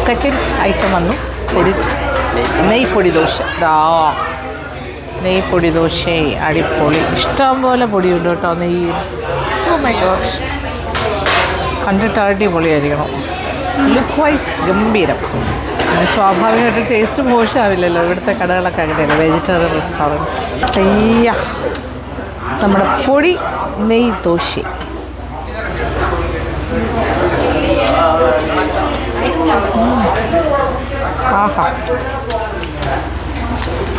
സെക്കൻഡ് ഐറ്റം വന്നു നെയ്പ്പൊടി ദോശ. നെയ്പ്പൊടി ദോശ അടിപൊളി. ഇഷ്ടം പോലെ പൊടിയുണ്ട് കേട്ടോ. നെയ്യ്. ഓ മൈ ഗോഡ്, കണ്ടിട്ട് അടിപൊളിയായിരിക്കണം. ലുക്ക് വൈസ് ഗംഭീരം. സ്വാഭാവികമായിട്ട് ടേസ്റ്റ് മോശമാവില്ലല്ലോ. ഇവിടുത്തെ കടകളൊക്കെ അങ്ങനെയല്ല, വെജിറ്റേറിയൻ റെസ്റ്റോറൻറ്റ്സ്. അയ്യ, നമ്മുടെ പൊടി നെയ്യ് ദോശ. ആഹാ,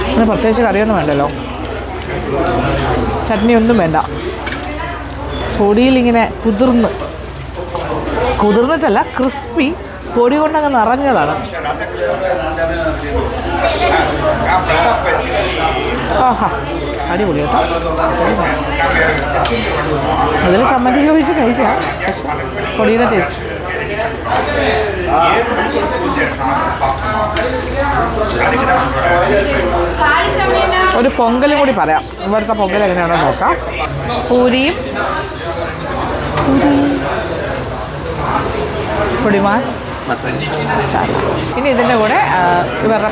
പിന്നെ പ്രത്യേകിച്ച് കറിയൊന്നും വേണ്ടല്ലോ, ചട്നി ഒന്നും വേണ്ട. പൊടിയിലിങ്ങനെ കുതിർന്നിട്ടല്ല, ക്രിസ്പി, പൊടി കൊണ്ടങ്ങ് നിറഞ്ഞതാണ്. ആഹാ, അടിപൊളി കേട്ടോ. അതിൽ ചമ്മന്തി ചോദിച്ച് കഴിക്കാം, പക്ഷെ പൊടിയുടെ ടേസ്റ്റ്. ഒരു പൊങ്കലും കൂടി പറയാം. ഇവിടുത്തെ പൊങ്കൽ എങ്ങനെയാണോ നോക്കാം. പൂരിയും പൊടിമാസ് മസാല. ഇനി ഇതിൻ്റെ കൂടെ ഇവരുടെ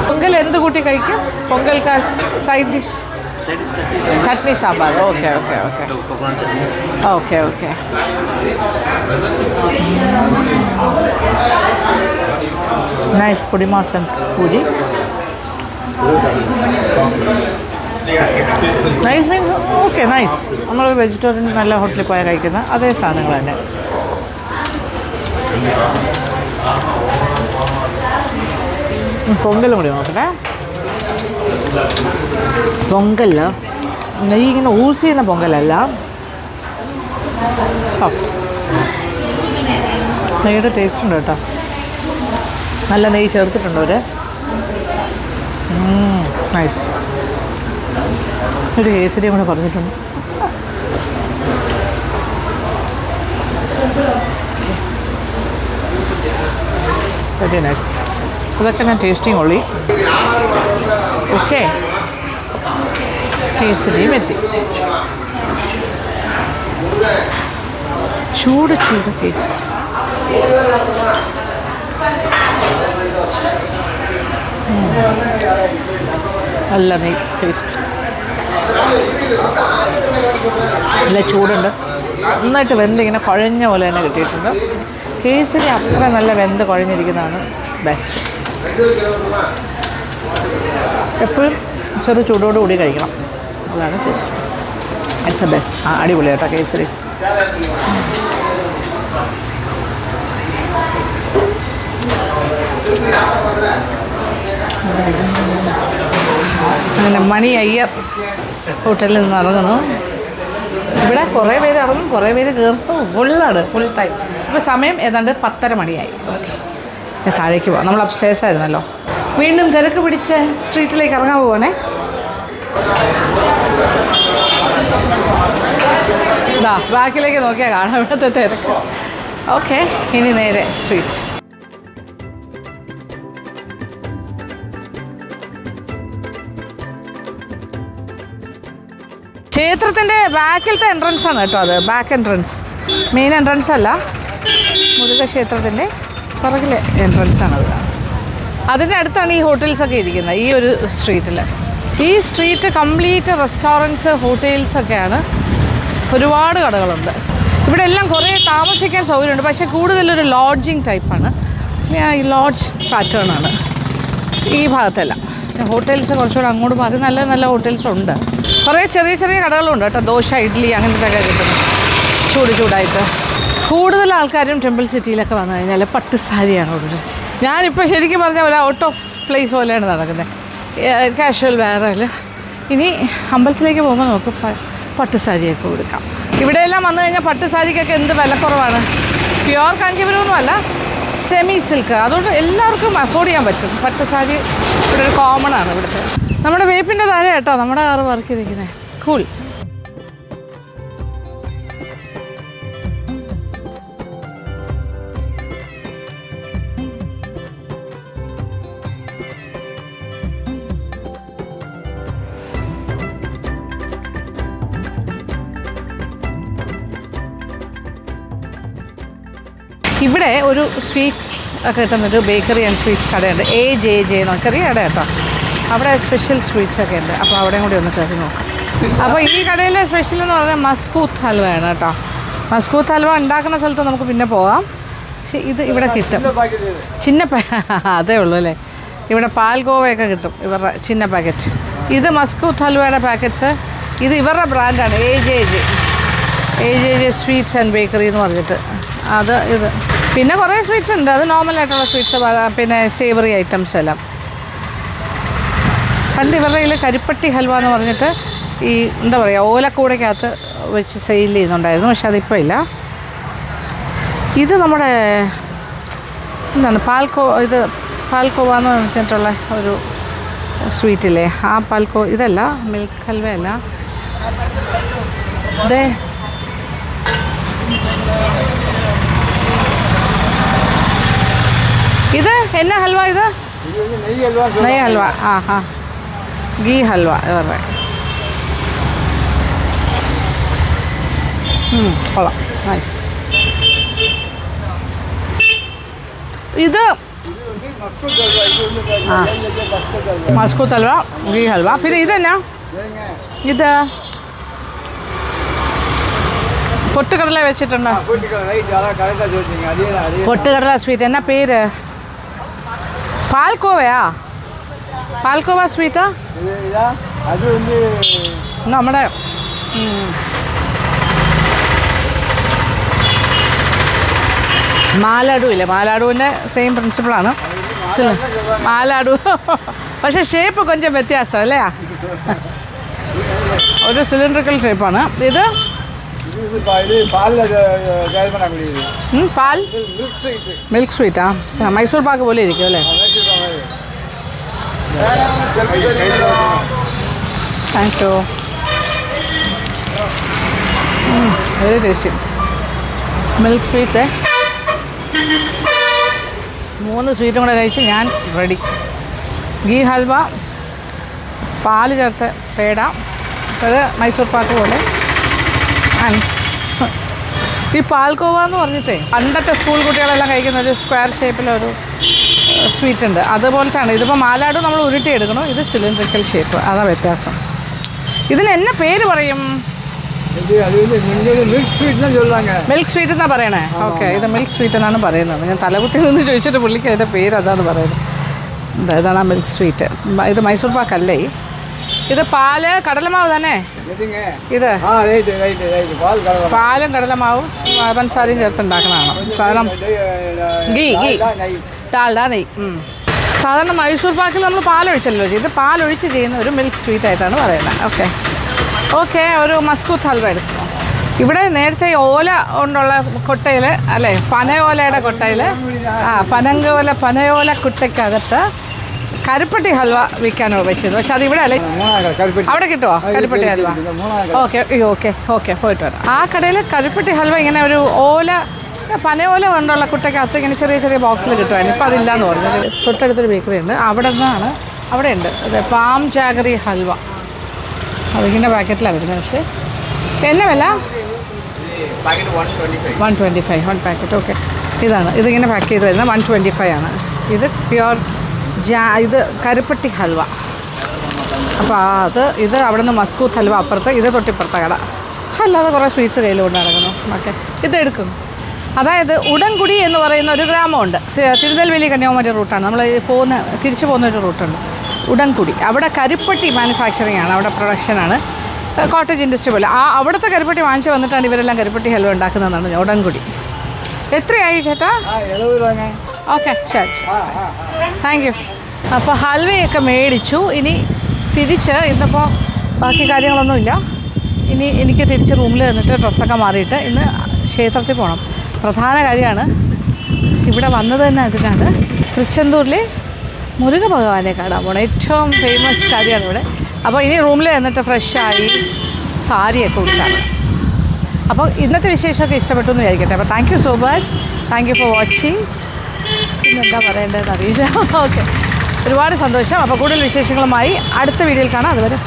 പൊങ്കൽ എന്ത് കൂട്ടി കഴിക്കും? പൊങ്കൽക്ക് side dish chutney sambar. Okay. Nice. Podimas and puri. Nice means okay, nice. നമ്മൾ വെജിറ്റേറിയൻ നല്ല ഹോട്ടലിൽ പോയാൽ കഴിക്കുന്ന അതേ സാധനങ്ങൾ തന്നെ. പൊങ്കലും കൂടി നോക്കട്ടെ. പൊങ്കല്ല, നെയ്യ് ഇങ്ങനെ ഊസ് ചെയ്യുന്ന പൊങ്കലല്ല, നെയ്യുടെ ടേസ്റ്റ് ഉണ്ട് കേട്ടോ. നല്ല നെയ്യ് ചേർത്തിട്ടുണ്ട് അവർ. നൈസ്. ഒരു കേസരിയും കൂടെ പറഞ്ഞിട്ടുണ്ട്. Very nice. അതൊക്കെ ഞാൻ ടേസ്റ്റിങ് ഉള്ളി. ഓക്കെ, കേസരിയും എത്തി. ചൂട് കേസരി. നല്ല നെയ് ടേസ്റ്റ്. നല്ല ചൂടുണ്ട്. നന്നായിട്ട് വെന്ത് ഇങ്ങനെ കുഴഞ്ഞ പോലെ തന്നെ കിട്ടിയിട്ടുണ്ട്. കേസരി അത്ര നല്ല വെന്ത് കുഴഞ്ഞിരിക്കുന്നതാണ് ബെസ്റ്റ്. എപ്പോഴും ചെറു ചൂടോടുകൂടി കഴിക്കണം, അതാണ് ടേസ്റ്റ്. It's A best. അടിപൊളി കേട്ടോ കേസരി. അങ്ങനെ മണി അയ്യർ ഹോട്ടലിൽ നിന്ന് ഇറങ്ങുന്നു. ഇവിടെ കുറേ പേര് ഇറങ്ങും, കുറേ പേര് കയറുന്നു. Full time. ഇപ്പോൾ സമയം ഏതാണ്ട് 10:30 മണിയായി. ഓക്കെ, താഴേക്ക് പോവാം. നമ്മൾ അപ്സ്റ്റേഴ്സ് ആയിരുന്നല്ലോ. വീണ്ടും തിരക്ക് പിടിച്ച് സ്ട്രീറ്റിലേക്ക് ഇറങ്ങാൻ പോവാണേ. ബാക്കിലേക്ക് നോക്കിയാൽ കാണാം ഇവിടുത്തെ തിരക്ക്. ഓക്കെ, ഇനി നേരെ സ്ട്രീറ്റ്. ക്ഷേത്രത്തിൻ്റെ ബാക്കിലത്തെ എൻട്രൻസ് ആണ് കേട്ടോ അത്. ബാക്ക് എൻട്രൻസ്, മെയിൻ എൻട്രൻസ് അല്ല. മുരുക ക്ഷേത്രത്തിൻ്റെ പുറകിലെ എൻട്രൻസ് ആണത്. അതിൻ്റെ അടുത്താണ് ഈ ഹോട്ടൽസൊക്കെ ഇരിക്കുന്നത്, ഈ ഒരു സ്ട്രീറ്റിൽ. ഈ സ്ട്രീറ്റ് കംപ്ലീറ്റ് റെസ്റ്റോറൻറ്റ്സ്, ഹോട്ടൽസൊക്കെയാണ്. ഒരുപാട് കടകളുണ്ട് ഇവിടെ. എല്ലാം കുറേ താമസിക്കാൻ സൗകര്യമുണ്ട്, പക്ഷേ കൂടുതലൊരു ലോഡ്ജിങ് ടൈപ്പാണ്. ഈ ലോഡ്ജ് പാറ്റേൺ ആണ് ഈ ഭാഗത്തെല്ലാം. ഹോട്ടൽസ് കുറച്ചുകൂടെ അങ്ങോട്ട് മാറി നല്ല നല്ല ഹോട്ടൽസ് ഉണ്ട്. കുറേ ചെറിയ ചെറിയ കടകളുണ്ട് കേട്ടോ. ദോശ, ഇഡ്ഡലി അങ്ങനത്തെ കിട്ടുന്നു ചൂടായിട്ട്. കൂടുതൽ ആൾക്കാരും ടെമ്പിൾ സിറ്റിയിലൊക്കെ വന്നു കഴിഞ്ഞാൽ പട്ട് സാരിയാണ് ഉള്ളത്. ഞാനിപ്പോൾ ശരിക്കും പറഞ്ഞാൽ ഒരു ഔട്ട് ഓഫ് പ്ലേസ് പോലെയാണ് നടക്കുന്നത്. കാഷ്വൽ വെയറിൽ. ഇനി അമ്പലത്തിലേക്ക് പോകുമ്പോൾ നമുക്ക് പട്ട് സാരിയൊക്കെ കൊടുക്കാം. ഇവിടെയെല്ലാം വന്നു കഴിഞ്ഞാൽ പട്ട് സാരിക്കൊക്കെ എന്ത് വിലക്കുറവാണ്. പ്യുവർ കാഞ്ചീപുരമൊന്നുമല്ല, സെമി സിൽക്ക്. അതുകൊണ്ട് എല്ലാവർക്കും അഫോർഡ് ചെയ്യാൻ പറ്റും. പട്ട് സാരി ഇവിടെ ഒരു കോമൺ ആണ് ഇവിടുത്തെ. നമ്മുടെ വേപ്പിൻ്റെ താഴെ കേട്ടോ നമ്മുടെ കാറ് വർക്ക് ചെയ്തിരിക്കുന്നത്. കൂൾ. ഇവിടെ ഒരു സ്വീറ്റ്സ് ഒക്കെ കിട്ടുന്നൊരു ബേക്കറി ആൻഡ് സ്വീറ്റ്സ് കടയുണ്ട്. AJJ എന്നോ ചെറിയ കട കേട്ടോ. അവിടെ സ്പെഷ്യൽ സ്വീറ്റ്സ് ഒക്കെ ഉണ്ട്. അപ്പോൾ അവിടെയും കൂടി ഒന്ന് കയറി നോക്കാം. അപ്പോൾ ഈ കടയിലെ സ്പെഷ്യൽ എന്ന് പറഞ്ഞാൽ മസ്കൂത്ത് ഹൽവയാണ് കേട്ടോ. മസ്കൂത്ത് ഹൽവ ഉണ്ടാക്കുന്ന സ്ഥലത്ത് നമുക്ക് പിന്നെ പോകാം. പക്ഷേ ഇത് ഇവിടെ കിട്ടും. അതേ ഉള്ളൂ അല്ലേ. ഇവിടെ പാൽഗോവയൊക്കെ കിട്ടും ഇവരുടെ ചിന്ന പാക്കറ്റ്. ഇത് മസ്കൂത്ത് ഹൽവയുടെ പാക്കറ്റ്സ്. ഇത് ഇവരുടെ ബ്രാൻഡാണ് AJJ സ്വീറ്റ്സ് ആൻഡ് ബേക്കറി എന്ന് പറഞ്ഞിട്ട്. ഇത് പിന്നെ കുറേ സ്വീറ്റ്സ് ഉണ്ട്. അത് നോർമലായിട്ടുള്ള സ്വീറ്റ്സ്, പിന്നെ സേവറി ഐറ്റംസ് എല്ലാം. പണ്ട് ഇവരുടെ കയ്യിൽ കരിപ്പട്ടി ഹൽവ എന്ന് പറഞ്ഞിട്ട് ഈ എന്താ പറയുക ഓലക്കൂടയ്ക്കകത്ത് വെച്ച് സെയിൽ ചെയ്യുന്നുണ്ടായിരുന്നു. പക്ഷെ അതിപ്പോൾ ഇല്ല. ഇത് നമ്മുടെ എന്താണ് പാൽക്കോവ എന്ന് പറഞ്ഞിട്ടുള്ള ഒരു സ്വീറ്റില്ലേ, ആ ഇതല്ല, മിൽക്ക് ഹൽവയല്ല. ഇതേ ഇത് എന്നാ ഹൽവ? ഇത് നെയ്യ് ഹൽവ. ഗീ ഹൽവ ഇവരുടെ. കൊള്ളാം. ഇത് മസ്കൂത്ത് ഹൽവ, ഗീ ഹൽവ. പിന്നെ ഇതെന്നാ? ഇത് പൊട്ടുകടല വെച്ചിട്ടുണ്ട്. പൊട്ടുകടല സ്വീറ്റ് എന്നാ പേര്? പാൽക്കോവയാ? പാൽക്കോവ സ്വീറ്റാ? നമ്മുടെ മാലാഡു ഇല്ലേ, മാലാഡുവിൻ്റെ സെയിം പ്രിൻസിപ്പിളാണ്. മാലാഡു പക്ഷേ ഷേപ്പ് കൊഞ്ചം വ്യത്യാസം അല്ലേ. ഒരു സിലിണ്ടറിക്കൽ ഷേപ്പാണ് ഇത്. പാൽ മിൽക്ക് സ്വീറ്റാ? മൈസൂർ പാക്ക് പോലെ ഇരിക്കും അല്ലേ. Thank you. Very tasty milk sweet. 3 സ്വീറ്റും കൂടെ കഴിച്ച് ഞാൻ റെഡി. ഗീ ഹൽവ, പാല് ചേർത്ത് പേട, അത് മൈസൂർ പാക്ക് പോലെ. ഈ പാൽക്കോവ എന്ന് പറഞ്ഞിട്ടേ പണ്ടത്തെ സ്കൂൾ കുട്ടികളെല്ലാം കഴിക്കുന്ന ഒരു സ്ക്വയർ ഷേപ്പിലൊരു സ്വീറ്റ് ഉണ്ട്, അതുപോലത്തെയാണ്. ഇതിപ്പോൾ മാലാഡു നമ്മൾ ഉരുട്ടിയെടുക്കണം, ഇത് സിലിണ്ടറിക്കൽ ഷേപ്പ്, അതാ വ്യത്യാസം. ഇതിന് എന്നെ പേര് പറയും? മിൽക്ക് സ്വീറ്റ് എന്നാണ് പറയണേ. ഓക്കെ, ഇത് മിൽക്ക് സ്വീറ്റ് എന്നാണ് പറയുന്നത്. ഞാൻ തലകുത്തി നിന്ന് ചോദിച്ചിട്ട് പുള്ളിക്ക് അതിൻ്റെ പേര് അതാണ് പറയുന്നത്. ഇതാണ് ആ മിൽക്ക് സ്വീറ്റ്. ഇത് മൈസൂർ പാക്കല്ലേ. ഇത് പാല് കടലമാവ് തന്നെ. ഇത് പാലും കടലമാവും പഞ്ചസാരയും ചേർത്തുണ്ടാക്കണതാണ് സാധനം. ഡാൽഡ നെയ്യ്. സാധാരണ മൈസൂർ പാക്കിൽ നമ്മൾ പാലൊഴിച്ചല്ലോ, ഇത് പാലൊഴിച്ച് ചെയ്യുന്ന ഒരു മിൽക്ക് സ്വീറ്റ് ആയിട്ടാണ് പറയുന്നത്. ഓക്കെ, ഒരു മസ്കൂത്ത് ഹൽവ എടുക്കുന്നു. ഇവിടെ നേരത്തെ ഓല കൊണ്ടുള്ള കൊട്ടയിൽ അല്ലേ, പനയോലയുടെ കൊട്ടയിൽ, പനയോല കുട്ടയ്ക്കകത്ത് കരിപ്പട്ടി ഹൽവ വിൽക്കാനോ വെച്ചത്. പക്ഷെ അതിവിടെ അല്ലേ, അവിടെ കിട്ടുമോ കരിപ്പട്ടി ഹൽവ? ഓക്കെ പോയിട്ട് വരാം. ആ കടയിൽ കരിപ്പട്ടി ഹൽവ ഇങ്ങനെ ഒരു പനയോല കൊണ്ടുള്ള കുട്ടയ്ക്കകത്ത് ഇങ്ങനെ ചെറിയ ചെറിയ ബോക്സിൽ കിട്ടുമായിരുന്നു. ഇപ്പോൾ അതില്ലാന്ന് പറഞ്ഞത്. തൊട്ടടുത്തൊരു ബേക്കറി ഉണ്ട്, അവിടെ ഉണ്ട്. അതെ, പാം ജാഗറി ഹൽവ. അതിങ്ങനെ പാക്കറ്റിലാണ് വരുന്നത്. പക്ഷേ എന്നാ വില? 125 1 പാക്കറ്റ്. ഓക്കെ, ഇതാണ് ഇതിങ്ങനെ പാക്ക് ചെയ്ത് വരുന്നത് 125 ആണ്. ഇത് പ്യുവർ ഇത് കരുപ്പട്ടി ഹൽവ. അപ്പോൾ ഇത് അവിടെ നിന്ന് മസ്കൂത്ത് ഹൽവ അപ്പുറത്ത്, ഇത് തൊട്ടിപ്പുറത്തെ കട. അല്ലാതെ കുറേ സ്വീറ്റ്സ് കയ്യിൽ കൊണ്ട് നടക്കുന്നു. ഓക്കെ, ഇതെടുക്കും. അതായത് ഉടൻകുടി എന്ന് പറയുന്ന ഒരു ഗ്രാമമുണ്ട്, തിരുനെൽവേലി കന്യാകുമാരി റൂട്ടാണ്. നമ്മൾ തിരിച്ചു പോകുന്നൊരു റൂട്ടുണ്ട് ഉടൻകുടി. അവിടെ കരിപ്പട്ടി മാനുഫാക്ചറിങ് ആണ്, അവിടെ പ്രൊഡക്ഷനാണ്, കോട്ടേജ് ഇൻഡസ്ട്രി പോലെ. അവിടുത്തെ കരിപ്പട്ടി വാങ്ങിച്ച് വന്നിട്ടാണ് ഇവരെല്ലാം കരിപ്പട്ടി ഹൽവ ഉണ്ടാക്കുന്നതെന്നാണ് ഉടൻകുടി. എത്രയായി ചേട്ടാ? 70 രൂപ. ഓക്കെ, ശരി, താങ്ക് യു. അപ്പോൾ ഹൽവയൊക്കെ മേടിച്ചു. ഇനി തിരിച്ച് ഇന്നിപ്പോൾ ബാക്കി കാര്യങ്ങളൊന്നുമില്ല. ഇനി എനിക്ക് തിരിച്ച് റൂമിൽ നിന്നിട്ട് ഡ്രസ്സൊക്കെ മാറിയിട്ട് ഇന്ന് ക്ഷേത്രത്തിൽ പോകണം. പ്രധാന കാര്യമാണ് ഇവിടെ വന്നത് തന്നെ അതിനാണ്. തൃച്ചെന്തൂരിലെ മുരുക ഭഗവാനെ കാണാൻ പോകണം. ഏറ്റവും ഫേമസ് കാര്യമാണ് ഇവിടെ. അപ്പോൾ ഇനി റൂമിൽ നിന്നിട്ട് ഫ്രഷായി സാരിയൊക്കെ ഉടുത്താണ്. അപ്പോൾ ഇന്നത്തെ വിശേഷമൊക്കെ ഇഷ്ടപ്പെട്ടു എന്ന് വിചാരിക്കട്ടെ. അപ്പോൾ thank you so much. Thank you for watching. പിന്നെന്താ പറയേണ്ടതെന്ന് അറിയില്ല. ഓക്കെ, ഒരുപാട് സന്തോഷം. അപ്പോൾ കൂടുതൽ വിശേഷങ്ങളുമായി അടുത്ത വീഡിയോയിൽ കാണാം. അതുവരെ